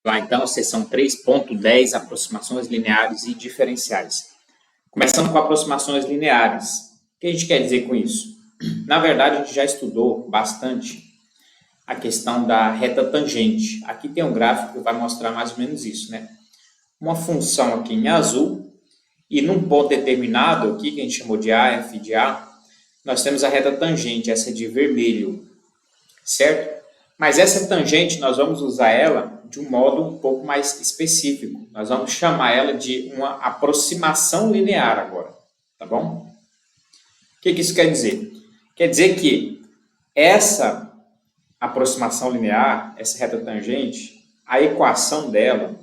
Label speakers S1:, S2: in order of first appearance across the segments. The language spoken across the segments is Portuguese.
S1: Lá então, seção 3.10, aproximações lineares e diferenciais. Começando com aproximações lineares. O que a gente quer dizer com isso? Na verdade, a gente já estudou bastante a questão da reta tangente. Aqui tem um gráfico que vai mostrar mais ou menos isso, né? Uma função aqui em azul e num ponto determinado aqui, que a gente chamou de A, f de A, nós temos a reta tangente, essa de vermelho, certo? Mas essa tangente, nós vamos usar ela de um modo um pouco mais específico. Nós vamos chamar ela de uma aproximação linear agora, tá bom? O que isso quer dizer? Quer dizer que essa aproximação linear, essa reta tangente, a equação dela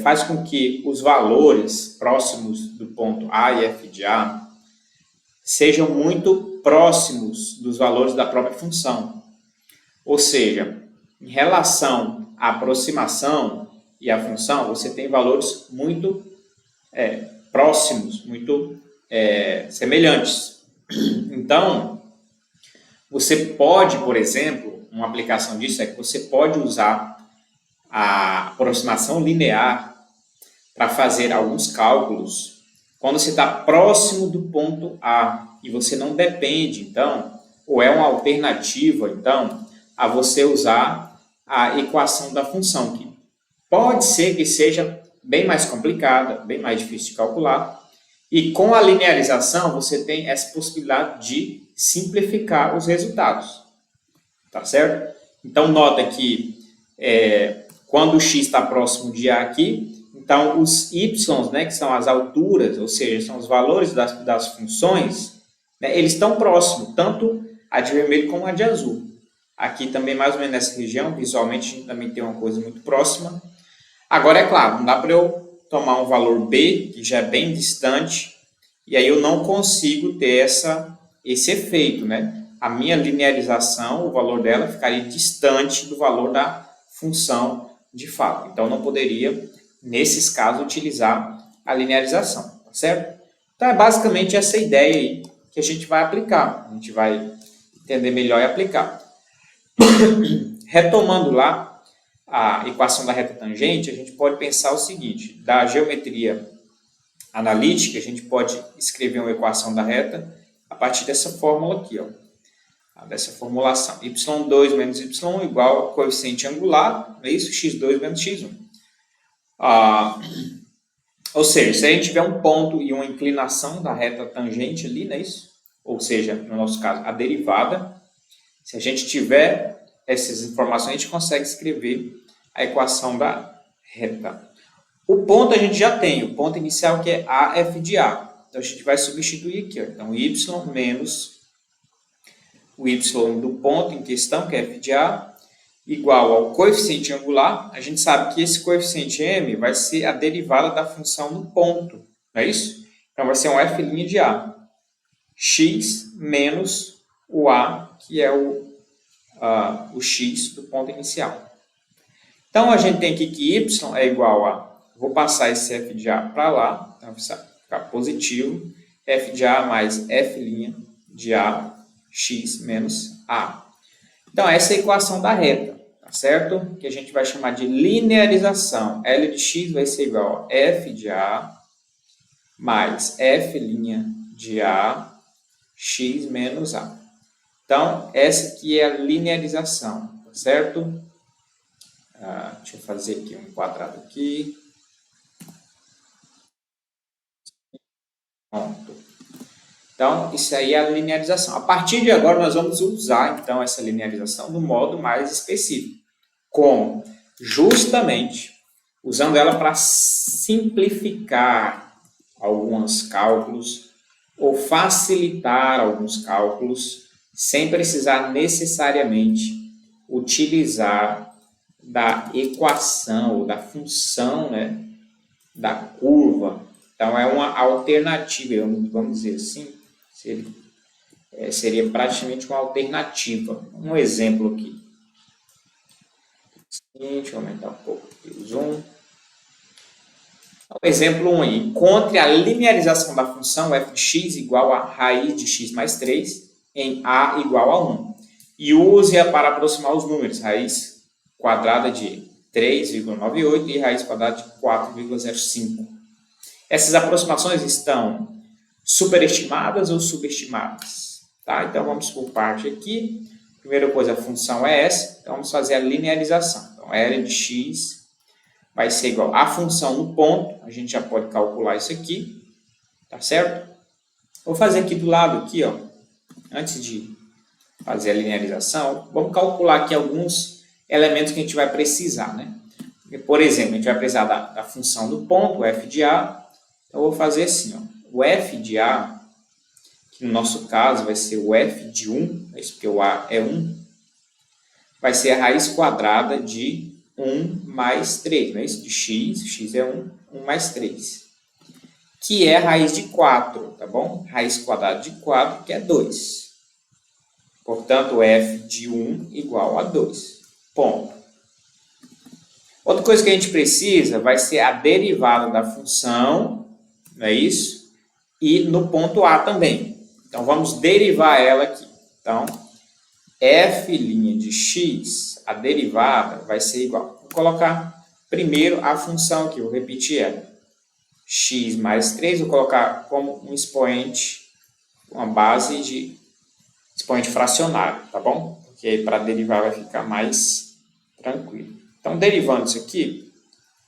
S1: faz com que os valores próximos do ponto A e f de A sejam muito próximos dos valores da própria função. Ou seja, em relação à aproximação e à função, você tem valores muito próximos, muito semelhantes. Então, você pode, por exemplo, uma aplicação disso é que você pode usar a aproximação linear para fazer alguns cálculos quando você está próximo do ponto A e você não depende, então, ou é uma alternativa, então, a você usar a equação da função, que pode ser que seja bem mais complicada, bem mais difícil de calcular, e com a linearização você tem essa possibilidade de simplificar os resultados, tá certo? Então, nota que quando o x está próximo de A aqui, então os y, né, que são as alturas, ou seja, são os valores das funções, né, eles estão próximos, tanto a de vermelho como a de azul. Aqui também, mais ou menos nessa região, visualmente a gente também tem uma coisa muito próxima. Agora, é claro, não dá para eu tomar um valor B, que já é bem distante, e aí eu não consigo ter esse efeito, né? A minha linearização, o valor dela ficaria distante do valor da função de fato. Então, eu não poderia, nesses casos, utilizar a linearização, tá certo? Então, é basicamente essa ideia aí que a gente vai aplicar. A gente vai entender melhor e aplicar. Retomando lá a equação da reta tangente, a gente pode pensar o seguinte: da geometria analítica, a gente pode escrever uma equação da reta a partir dessa fórmula aqui, ó, dessa formulação. y2 menos y1 igual ao coeficiente angular, é isso? x2 menos x1. Ou seja, se a gente tiver um ponto e uma inclinação da reta tangente ali, não é isso? Ou seja, no nosso caso, a derivada. Se a gente tiver essas informações, a gente consegue escrever a equação da reta. O ponto a gente já tem, o ponto inicial que é A, f de A. Então, a gente vai substituir aqui, ó. Então, y menos o y do ponto em questão, que é f de A, igual ao coeficiente angular. A gente sabe que esse coeficiente m vai ser a derivada da função do ponto, não é isso? Então, vai ser um f' de A. X menos o A, que é o x do ponto inicial. Então, a gente tem aqui que y é igual a... Vou passar esse f de A para lá, então vai ficar positivo. F de A mais f' de A, x menos A. Então, essa é a equação da reta, tá certo? Que a gente vai chamar de linearização. L de x vai ser igual a f de A mais f' de A, x menos A. Então, essa aqui é a linearização, tá certo? Deixa eu fazer aqui um quadrado aqui. Pronto. Então, isso aí é a linearização. A partir de agora, nós vamos usar, então, essa linearização no modo mais específico. Como? Justamente usando ela para simplificar alguns cálculos ou facilitar alguns cálculos sem precisar necessariamente utilizar da equação ou da função, né, da curva. Então, é uma alternativa, vamos dizer assim, seria praticamente uma alternativa. Um exemplo aqui. Deixa eu aumentar um pouco aqui o zoom. Então, exemplo 1 aí. Encontre a linearização da função f de x igual a raiz de x mais 3 em a igual a 1. E use-a para aproximar os números. Raiz quadrada de 3,98 e raiz quadrada de 4,05. Essas aproximações estão superestimadas ou subestimadas? Tá? Então, vamos por parte aqui. Primeira coisa, a função é essa. Então, vamos fazer a linearização. Então, L de x vai ser igual à função no ponto. A gente já pode calcular isso aqui. Tá certo? Vou fazer aqui do lado, aqui, ó, antes de fazer a linearização, vamos calcular aqui alguns elementos que a gente vai precisar, né? Por exemplo, a gente vai precisar da função do ponto, o f de a. Então, eu vou fazer assim, ó, o f de a, que no nosso caso vai ser o f de 1, porque o a é 1, vai ser a raiz quadrada de 1 mais 3, não é isso? De x é 1, 1 mais 3. Que é a raiz de 4, tá bom? Raiz quadrada de 4, que é 2. Portanto, f de 1 igual a 2. Ponto. Outra coisa que a gente precisa vai ser a derivada da função, não é isso? E no ponto A também. Então, vamos derivar ela aqui. Então, f' de x, a derivada vai ser igual. Vou colocar primeiro a função aqui, vou repetir ela. X mais 3, vou colocar como um expoente, uma base de expoente fracionário, tá bom? Porque aí para derivar vai ficar mais tranquilo. Então, derivando isso aqui,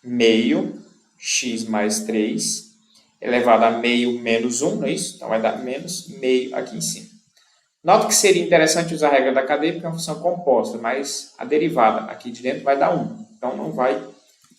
S1: meio x mais 3 elevado a meio menos 1, não é isso? Então, vai dar menos meio aqui em cima. Nota que seria interessante usar a regra da cadeia, porque é uma função composta, mas a derivada aqui de dentro vai dar 1. Então, não vai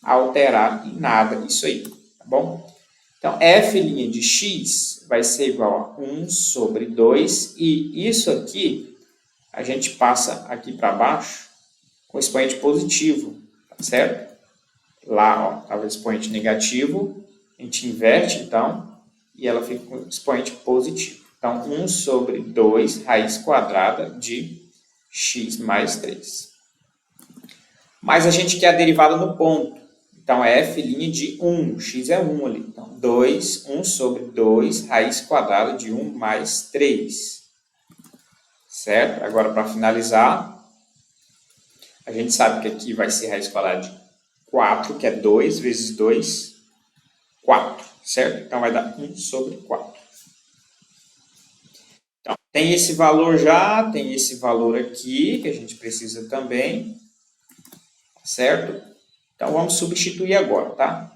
S1: alterar em nada isso aí, tá bom? Então, f' de x vai ser igual a 1 sobre 2, e isso aqui a gente passa aqui para baixo com expoente positivo, tá certo? Lá, estava expoente negativo, a gente inverte, então, e ela fica com expoente positivo. Então, 1 sobre 2, raiz quadrada de x mais 3. Mas a gente quer a derivada no ponto. Então, é f' de 1, x é 1 ali. Então, 2, 1 sobre 2, raiz quadrada de 1 mais 3. Certo? Agora, para finalizar, a gente sabe que aqui vai ser raiz quadrada de 4, que é 2 vezes 2, 4. Certo? Então, vai dar 1 sobre 4. Então, tem esse valor já, tem esse valor aqui, que a gente precisa também. Certo? Então, vamos substituir agora, tá?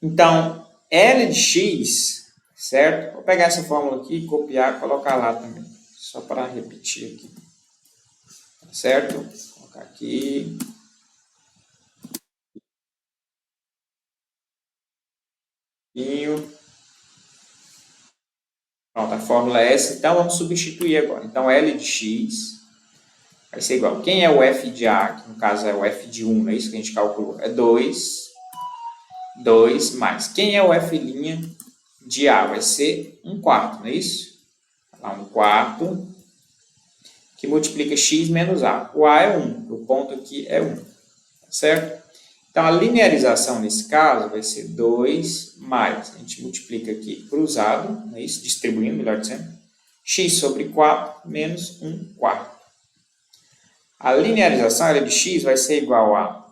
S1: Então, L de x, certo? Vou pegar essa fórmula aqui, copiar e colocar lá também. Só para repetir aqui. Certo? Vou colocar aqui. Pronto, a fórmula é essa. Então, vamos substituir agora. Então, L de x vai ser igual. Quem é o f de a? Que no caso é o f de 1, não é isso que a gente calculou? É 2 mais. Quem é o f' de a? Vai ser 1/4, não é isso? Lá 1/4, que multiplica x menos a. O a é 1, o ponto aqui é 1, certo? Então, a linearização nesse caso vai ser 2 mais, a gente multiplica aqui cruzado, não é isso? Distribuindo, melhor dizendo, x sobre 4 menos 1/4. A linearização L de x vai ser igual a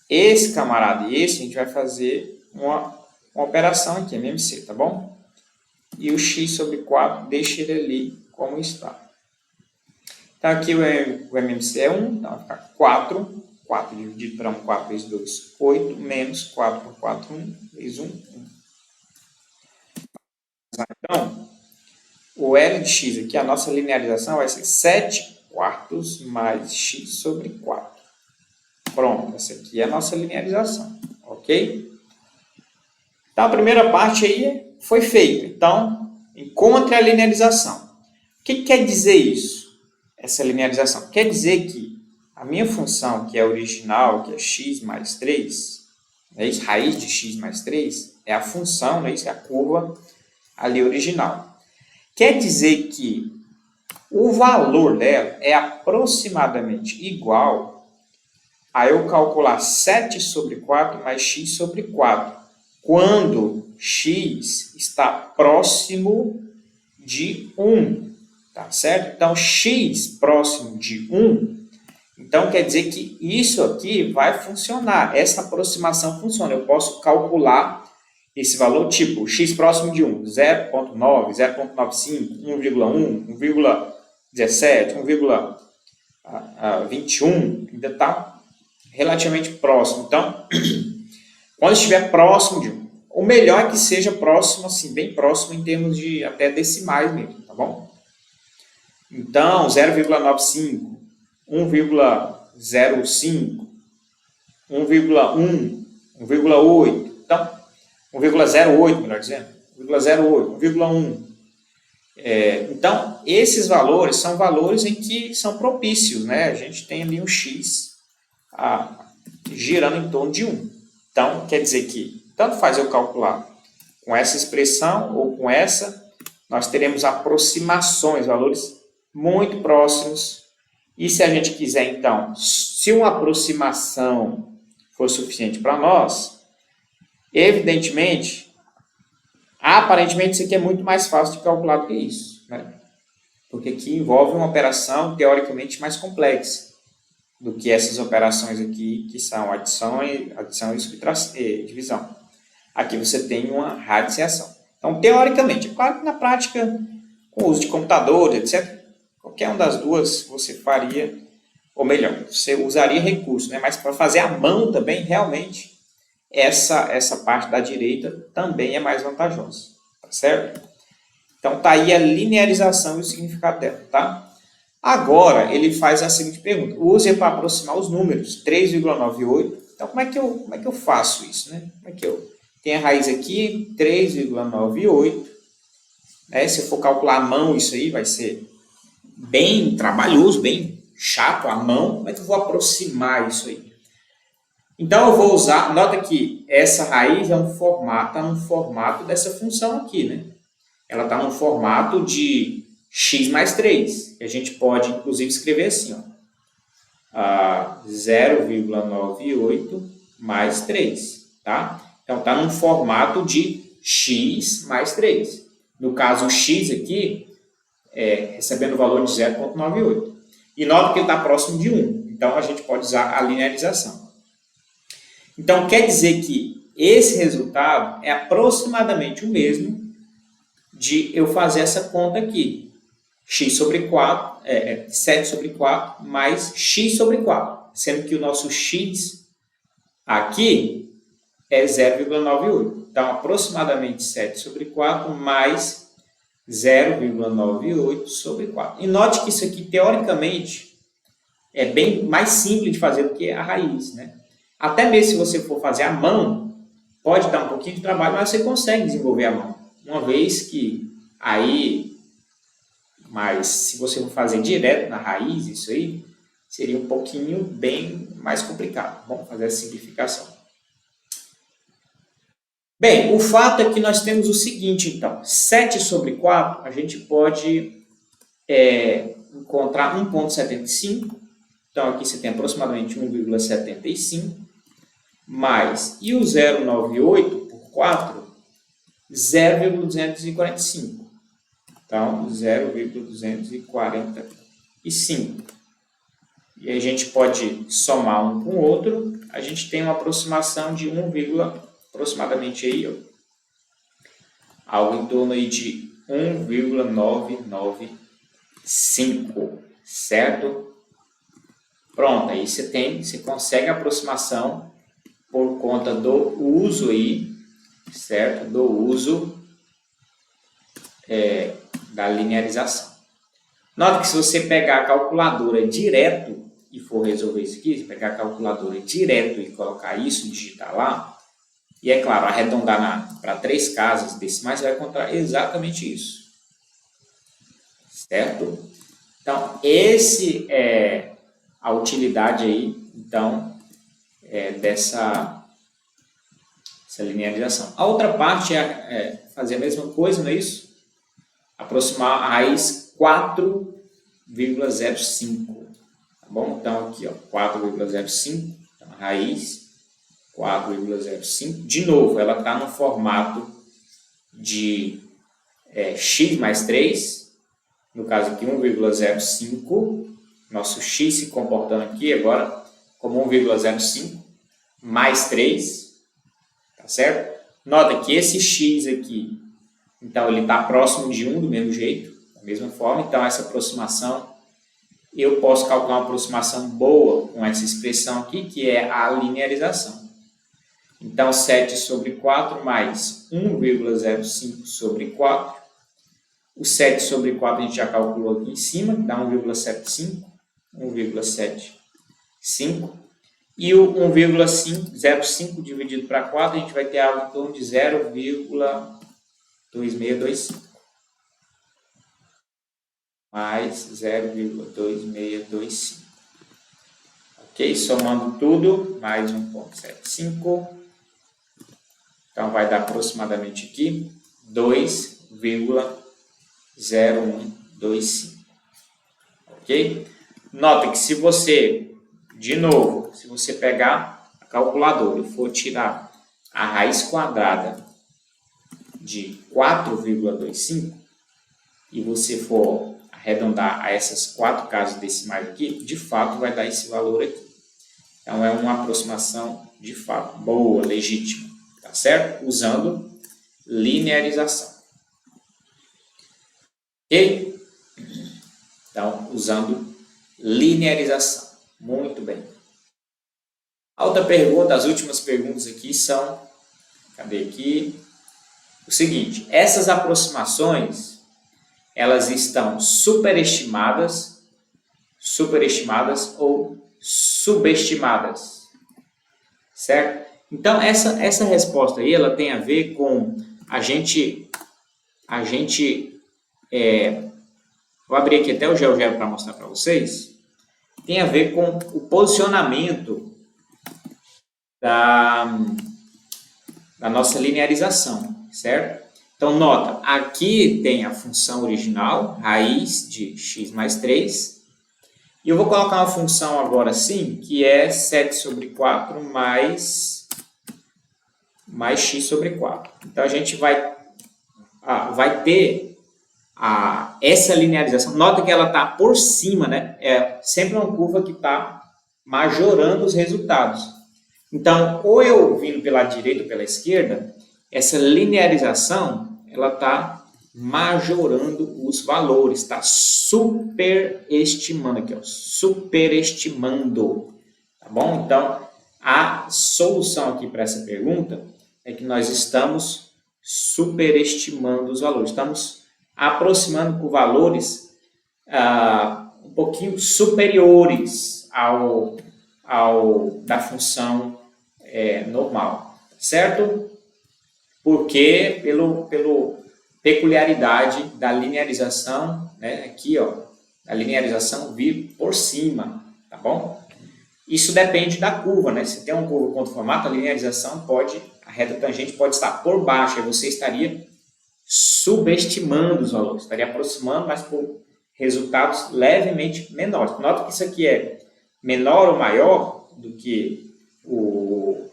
S1: esse camarada e esse, a gente vai fazer uma operação aqui, MMC, tá bom? E o x sobre 4, deixa ele ali como está. Então, aqui o MMC é 1, então vai ficar 4. 4 dividido para 1, 4 vezes 2, 8, menos 4 por 4, 1, vezes 1, 1. Então, o L de x aqui, a nossa linearização vai ser 7/4 mais x sobre 4. Pronto, essa aqui é a nossa linearização, ok? Então, a primeira parte aí foi feita. Então, encontre a linearização. O que quer dizer isso? Essa linearização? Quer dizer que a minha função, que é original, que é x mais 3, né, raiz de x mais 3, é a função, né, isso é a curva ali original. Quer dizer que o valor dela é aproximadamente igual a eu calcular 7 sobre 4 mais x sobre 4, quando x está próximo de 1, tá certo? Então, x próximo de 1 Então, quer dizer que isso aqui vai funcionar, essa aproximação funciona. Eu posso calcular esse valor tipo x próximo de 1, 0,9, 0,95, 1,1, 1,17, 1,21, ainda está relativamente próximo. Então, quando estiver próximo de 1, o melhor é que seja próximo, assim, bem próximo em termos de até decimais mesmo, tá bom? Então, 0,95, 1,05, 1,1, 1,8, então, 1,08, melhor dizendo, 1,08, 1,1. Então, esses valores são valores em que são propícios, né? A gente tem ali um x girando em torno de 1. Então, quer dizer que, tanto faz eu calcular com essa expressão ou com essa, nós teremos aproximações, valores muito próximos. E se a gente quiser, então, se uma aproximação for suficiente para nós, evidentemente, aparentemente isso aqui é muito mais fácil de calcular do que isso, né? Porque aqui envolve uma operação teoricamente mais complexa do que essas operações aqui, que são adição e divisão. Aqui você tem uma radiciação. Então, teoricamente, é claro que na prática, com o uso de computadores, etc., qualquer uma das duas você faria, ou melhor, você usaria recurso, né? Mas para fazer à mão também, realmente, essa parte da direita também é mais vantajosa, tá certo? Então, tá aí a linearização e o significado dela, tá? Agora, ele faz a seguinte pergunta. Use para aproximar os números, 3,98. Então, como é que eu faço isso, né? Como é que eu tenho a raiz aqui, 3,98. Né? Se eu for calcular à mão isso aí, vai ser bem trabalhoso, bem chato à mão. Como é que eu vou aproximar isso aí? Então, eu vou usar, nota que essa raiz é um formato, está no formato dessa função aqui, né? Ela está no formato de x mais 3, que a gente pode, inclusive, escrever assim, ó, 0,98 mais 3, tá? Então, está no formato de x mais 3. No caso, o x aqui, recebendo o valor de 0,98. E nota que ele está próximo de 1. Então, a gente pode usar a linearização. Então, quer dizer que esse resultado é aproximadamente o mesmo de eu fazer essa conta aqui. X sobre 4, 7 sobre 4 mais x sobre 4. Sendo que o nosso x aqui é 0,98. Então, aproximadamente 7 sobre 4 mais 0,98 sobre 4. E note que isso aqui, teoricamente, é bem mais simples de fazer do que a raiz, né? Até mesmo se você for fazer à mão, pode dar um pouquinho de trabalho, mas você consegue desenvolver à mão. Uma vez que aí, mas se você for fazer direto na raiz, isso aí, seria um pouquinho bem mais complicado. Vamos fazer a simplificação. Bem, o fato é que nós temos o seguinte, então, 7 sobre 4, a gente pode encontrar 1,75. Então, aqui você tem aproximadamente 1,75. Mais, e o 0,98 por 4, 0,245. Então, 0,245. E a gente pode somar um com o outro, a gente tem uma aproximação de 1, aproximadamente aí, ó, algo em torno aí de 1,995, certo? Pronto, aí você consegue a aproximação por conta do uso aí, certo? Do uso da linearização. Nota que se você pegar a calculadora direto e for resolver isso aqui, se pegar a calculadora direto e colocar isso, digitar lá, e é claro, arredondar para 3 casas decimais, você vai encontrar exatamente isso. Certo? Então, esse é a utilidade aí, então, dessa linearização. A outra parte é fazer a mesma coisa, não é isso? Aproximar a raiz 4,05. Tá bom? Então, aqui, ó, 4,05. Então, a raiz 4,05. De novo, ela está no formato de x mais 3. No caso aqui, 1,05 nosso x se comportando aqui agora como 1,05 mais 3, tá certo? Nota que esse x aqui, então ele está próximo de 1 do mesmo jeito, da mesma forma, então essa aproximação, eu posso calcular uma aproximação boa com essa expressão aqui, que é a linearização. Então, 7 sobre 4 mais 1,05 sobre 4. O 7 sobre 4 a gente já calculou aqui em cima, dá 1,75. 1,75. E o 1,05 dividido para 4, a gente vai ter algo em torno de 0,2625. Mais 0,2625. Ok? Somando tudo, mais 1,75. Então, vai dar aproximadamente aqui 2,0125. Ok? Nota que se você, de novo, se você pegar a calculadora e for tirar a raiz quadrada de 4,25 e você for arredondar a essas 4 casas decimais aqui, de fato vai dar esse valor aqui. Então, é uma aproximação, de fato, boa, legítima. Tá certo? Usando linearização. Ok? Então, usando linearização. Muito bem. A outra pergunta, as últimas perguntas aqui são, cadê aqui? O seguinte, essas aproximações, elas estão superestimadas ou subestimadas, certo? Então, essa resposta aí, ela tem a ver com vou abrir aqui até o GeoGebra para mostrar para vocês, tem a ver com o posicionamento da nossa linearização, certo? Então, nota, aqui tem a função original, raiz de x mais 3, e eu vou colocar uma função agora sim, que é 7 sobre 4 mais x sobre 4. Então, a gente vai ter essa linearização. Nota que ela está por cima, né? É sempre uma curva que está majorando os resultados. Então, ou eu vindo pela direita ou pela esquerda, essa linearização ela está majorando os valores, está superestimando aqui, ó, superestimando, tá bom? Então, a solução aqui para essa pergunta é que nós estamos superestimando os valores, estamos aproximando com valores um pouquinho superiores ao da função normal, certo? Porque pelo peculiaridade da linearização, né, aqui, ó, a linearização vir por cima, tá bom? Isso depende da curva, né? Se tem uma curva contra formato, a linearização a reta tangente pode estar por baixo, aí você estaria subestimando os valores, estaria aproximando, mas por resultados levemente menores. Nota que isso aqui é menor ou maior do que o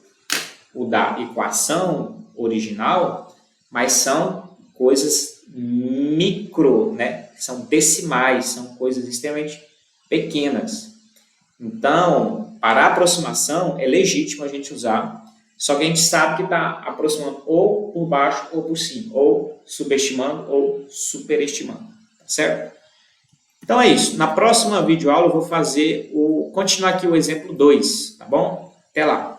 S1: da equação original, mas são coisas micro, né? São decimais, são coisas extremamente pequenas. Então, para a aproximação, é legítimo a gente usar, só que a gente sabe que está aproximando ou por baixo ou por cima, ou subestimando ou superestimando, tá certo? Então é isso. Na próxima videoaula eu vou continuar aqui o exemplo 2, tá bom? Até lá!